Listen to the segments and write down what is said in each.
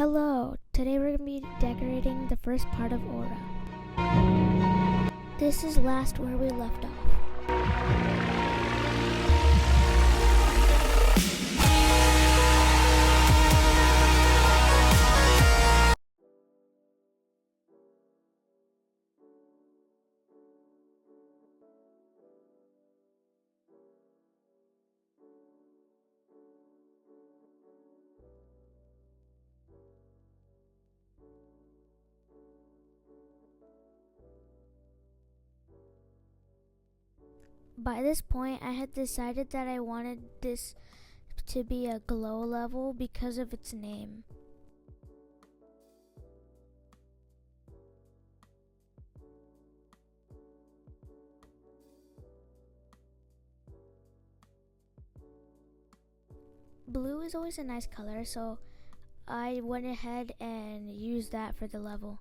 Hello, today we're going to be decorating the first part of Aura. This is last where we left off. By this point, I had decided that I wanted this to be a glow level because of its name. Blue is always a nice color, so I went ahead and used that for the level.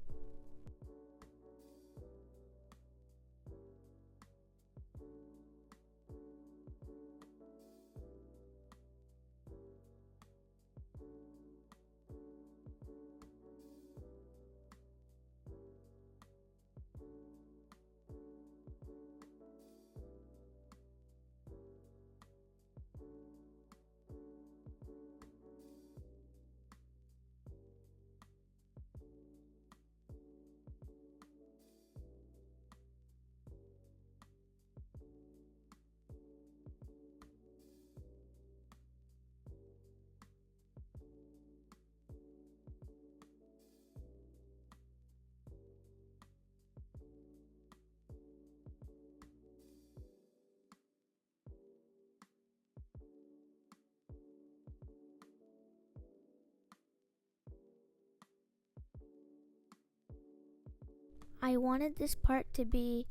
I wanted this part to be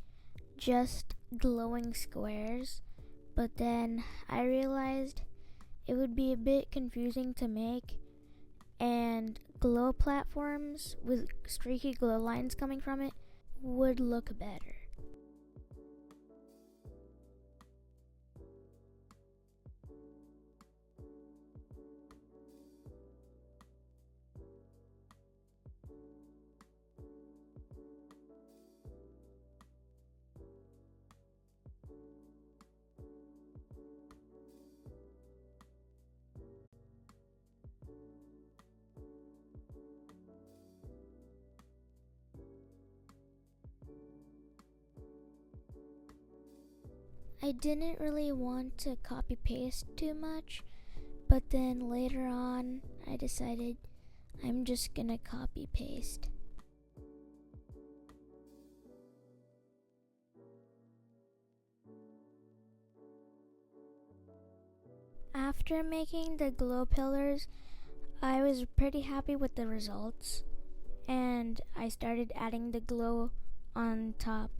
just glowing squares, but then I realized it would be a bit confusing to make, and glow platforms with streaky glow lines coming from it would look better. I didn't really want to copy paste too much, but then later on I decided I'm just gonna copy paste. After making the glow pillars, I was pretty happy with the results, and I started adding the glow on top.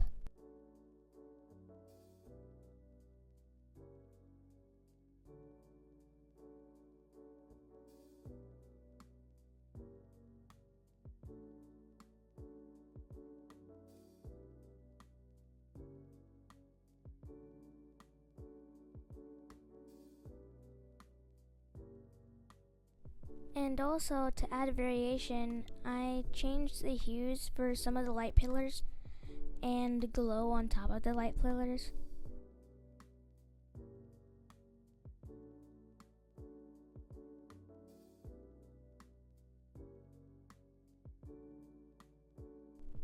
And also, to add variation, I changed the hues for some of the light pillars and glow on top of the light pillars.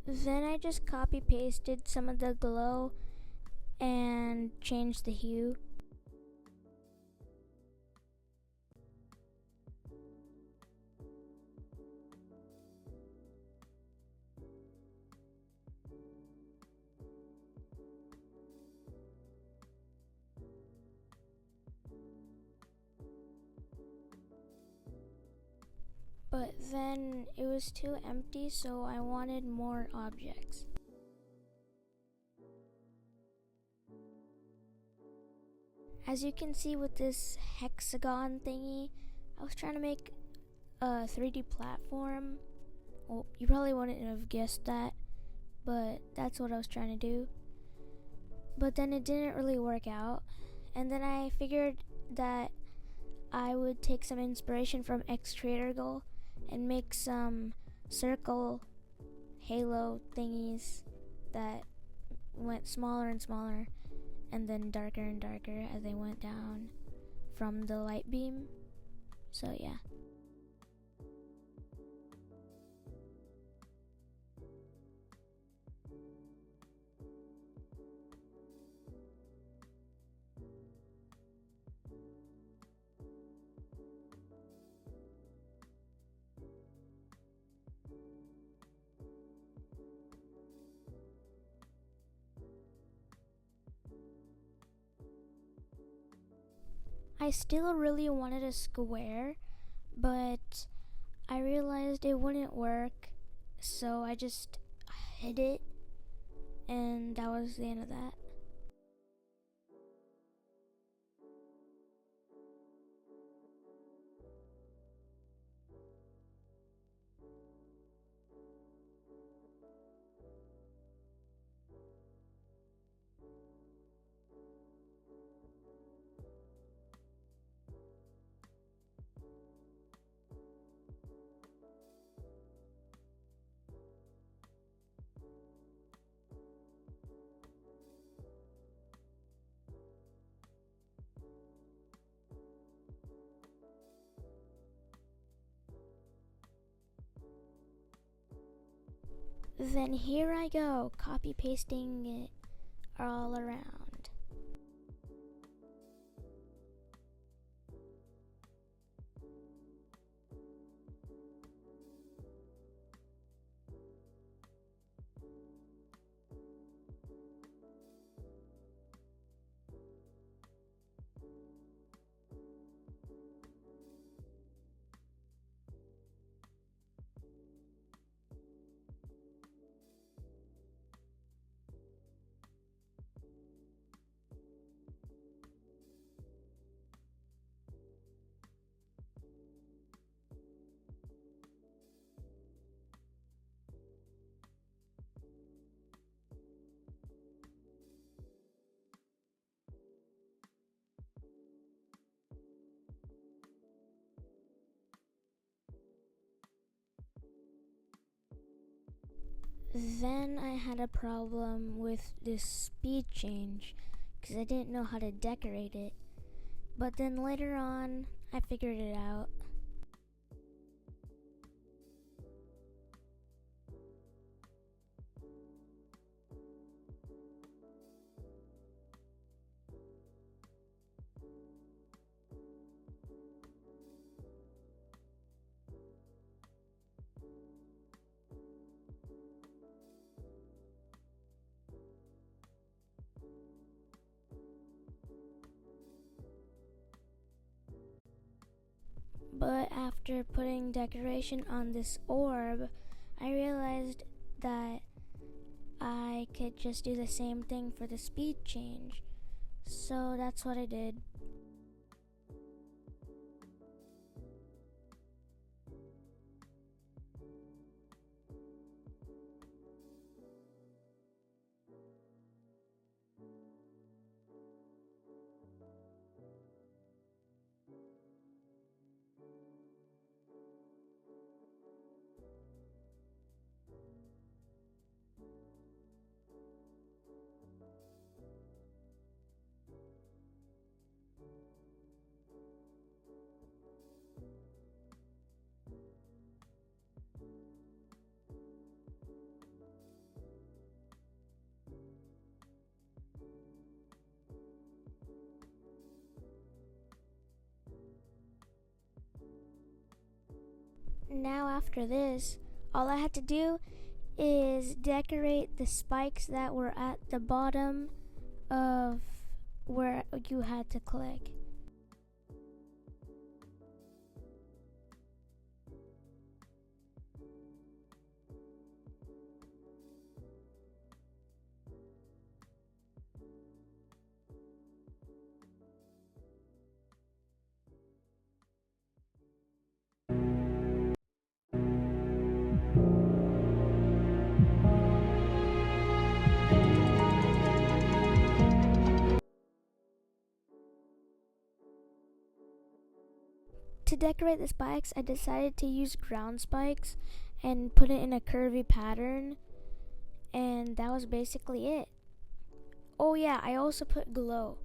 Then I just copy pasted some of the glow and changed the hue. But then it was too empty, so I wanted more objects. As you can see with this hexagon thingy, I was trying to make a 3D platform. Well, you probably wouldn't have guessed that, but that's what I was trying to do. But then it didn't really work out, and then I figured that I would take some inspiration from X Creator Goal and make some circle halo thingies that went smaller and smaller and then darker and darker as they went down from the light beam. So yeah. I still really wanted a square, but I realized it wouldn't work, so I just hid it, and that was the end of that. Then here I go, copy pasting it all around. Then I had a problem with this speed change because I didn't know how to decorate it. But then later on, I figured it out. But after putting decoration on this orb, I realized that I could just do the same thing for the speed change. So that's what I did. Now after this, all I had to do is decorate the spikes that were at the bottom of where you had to click. to decorate the spikes, I decided to use ground spikes and put it in a curvy pattern, and that was basically it. Oh yeah, I also put glow.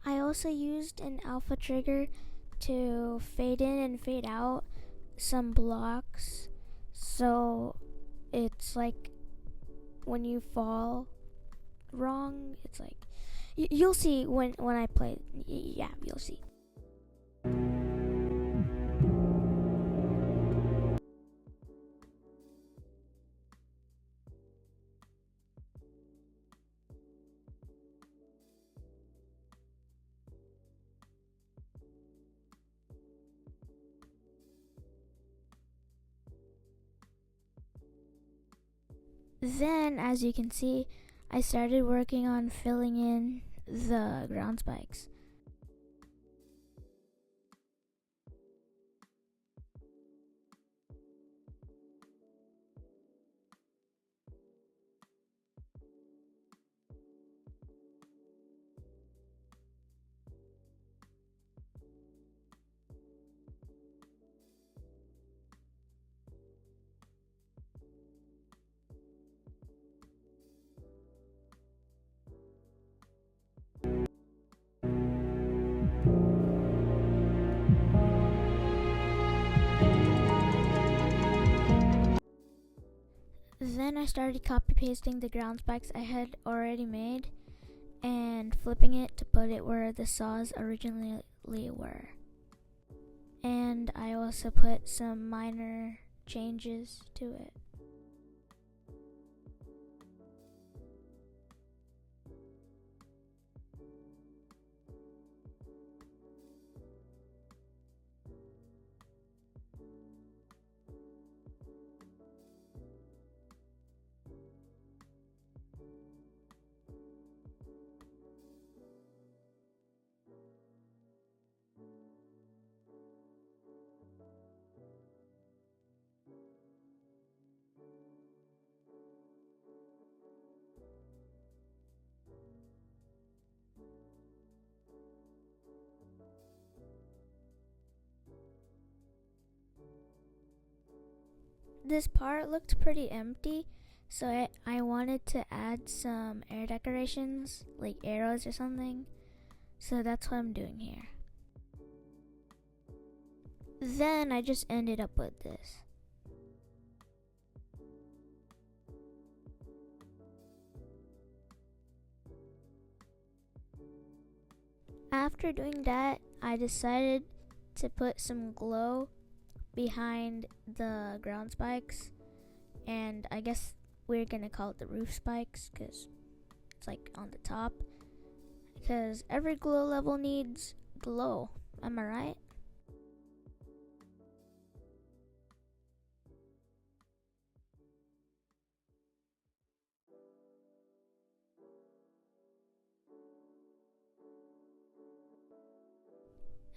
I also used an alpha trigger to fade in and fade out some blocks, so it's like when you fall wrong, it's like you'll see when I play. Yeah, you'll see. Then, as you can see, I started working on filling in the ground spikes. Then I started copy pasting the ground spikes I had already made and flipping it to put it where the saws originally were. And I also put some minor changes to it. This part looked pretty empty, so I wanted to add some air decorations, like arrows or something. So that's what I'm doing here. Then I just ended up with this. After doing that, I decided to put some glow behind the ground spikes, and I guess we're gonna call it the roof spikes because it's like on the top, because every glow level needs glow. Am I right?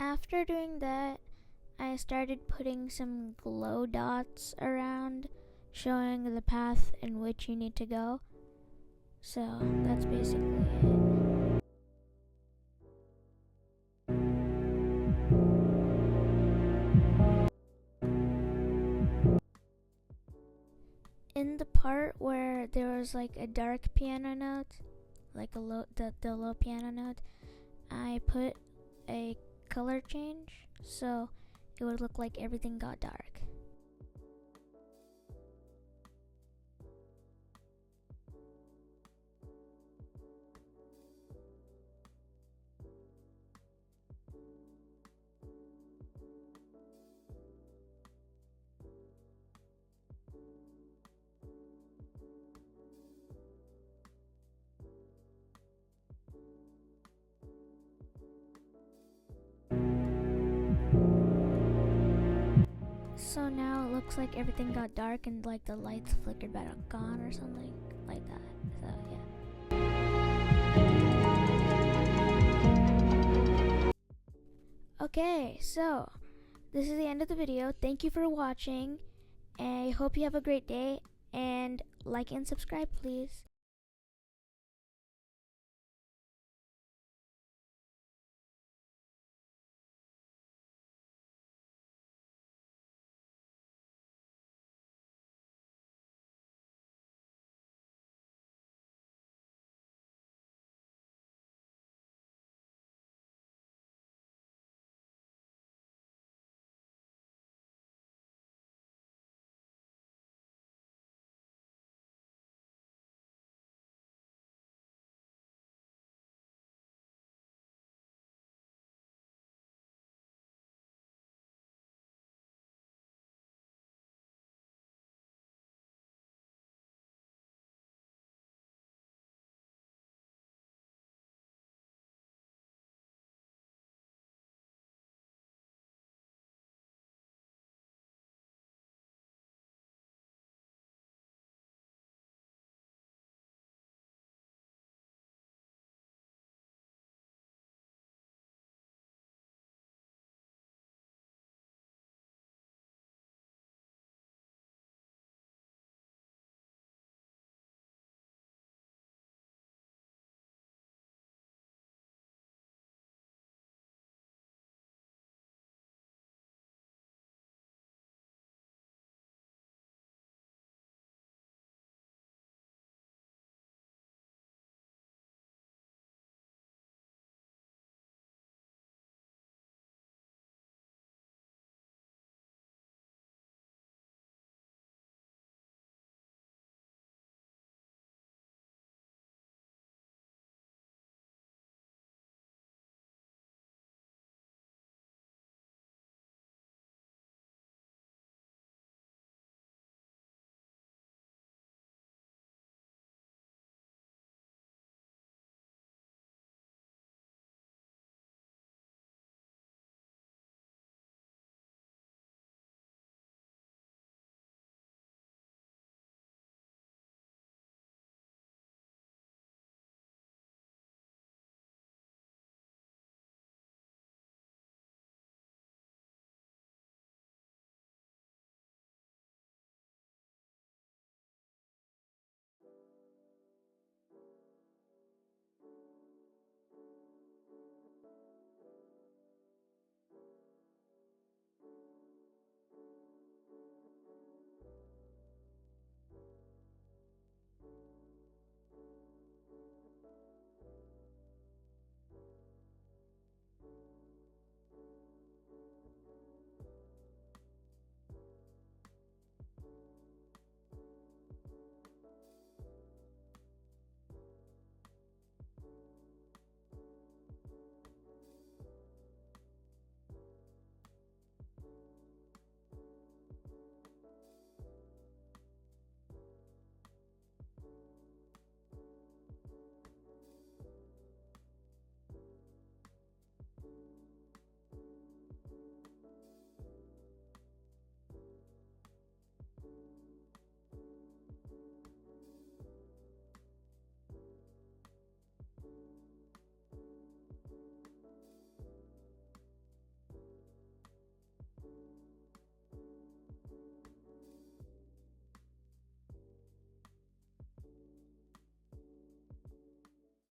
After doing that, I started putting some glow dots around, showing the path in which you need to go. So that's basically it. In the part where there was like a dark piano note, like the low piano note, I put a color change so it would look like everything got dark. So now it looks like everything got dark and like the lights flickered back on or something like that. So yeah. Okay, so this is the end of the video. Thank you for watching. I hope you have a great day, and like and subscribe, please.